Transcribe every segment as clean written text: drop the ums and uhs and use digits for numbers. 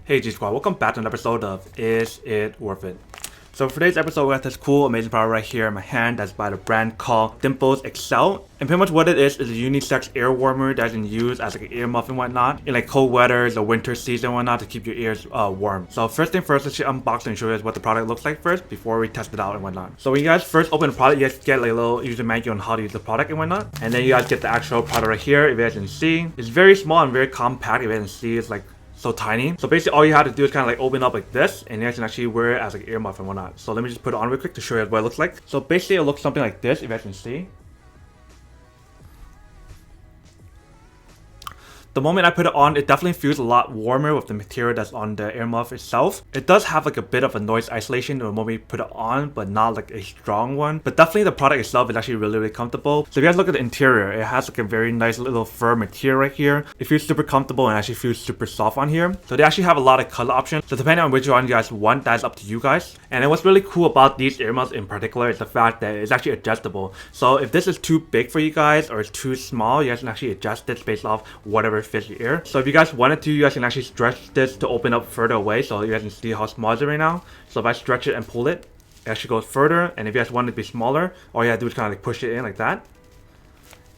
Hey G Squad, welcome back to an episode of Is It Worth It? So for today's episode, we got this cool, amazing product right here in my hand that's by the brand called Dimples Excel. And pretty much what it is a unisex ear warmer that you can use as like an ear muff and whatnot in like cold weather, the winter season and whatnot to keep your ears warm. So first thing first, let's unbox and show you guys what the product looks like first before we test it out and whatnot. So when you guys first open the product, you guys get like a little user manual on how to use the product and whatnot. And then you guys get the actual product right here. If you guys can see, it's very small and very compact. If you guys can see, it's like so tiny. So basically all you have to do is kind of like open up like this and you guys can actually wear it as like ear muff and whatnot. So let me just put it on real quick to show you what it looks like. So basically it looks something like this, if you guys can see. The moment I put it on, it definitely feels a lot warmer with the material that's on the ear muff itself. It does have like a bit of a noise isolation the moment you put it on, but not like a strong one. But definitely the product itself is actually really comfortable. So if you guys look at the interior, it has like a very nice little fur material right here. It feels super comfortable and actually feels super soft on here. So they actually have a lot of color options. So depending on which one you guys want, that's up to you guys. And then what's really cool about these ear muffs in particular is the fact that it's actually adjustable. So if this is too big for you guys or it's too small, you guys can actually adjust it based off whatever fits your ear. So if you guys wanted to, you guys can actually stretch this to open up further away. So you guys can see how small it is right now. So if I stretch it and pull it, it actually goes further. And if you guys want it to be smaller, all you have to do is kind of like push it in like that.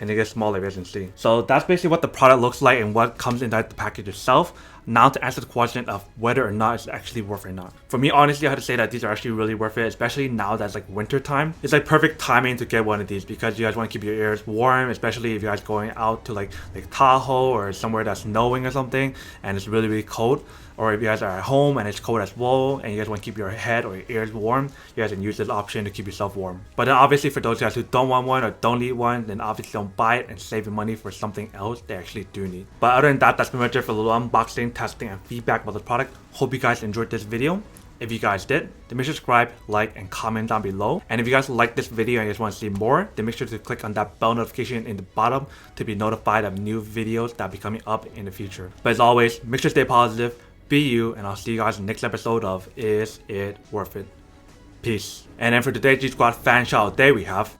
And it gets smaller, as you guys can see. So that's basically what the product looks like and what comes inside the package itself. Now to answer the question of whether or not it's actually worth it or not. For me, honestly, I have to say that these are actually really worth it, especially now that's like winter time. It's like perfect timing to get one of these because you guys want to keep your ears warm, especially if you guys going out to like Tahoe or somewhere that's snowing or something and it's really cold. Or if you guys are at home and it's cold as well and you guys want to keep your head or your ears warm, you guys can use this option to keep yourself warm. But then obviously for those guys who don't want one or don't need one, then obviously don't buy it and save your money for something else they actually do need. But other than that, that's pretty much it for a little unboxing, testing, and feedback about the product. Hope you guys enjoyed this video. If you guys did, then make sure to subscribe, like, and comment down below. And if you guys like this video and you just want to see more, then make sure to click on that bell notification in the bottom to be notified of new videos that will be coming up in the future. But as always, make sure to stay positive, be you, and I'll see you guys in the next episode of Is It Worth It? Peace. And then for today's G Squad fan shout out day, we have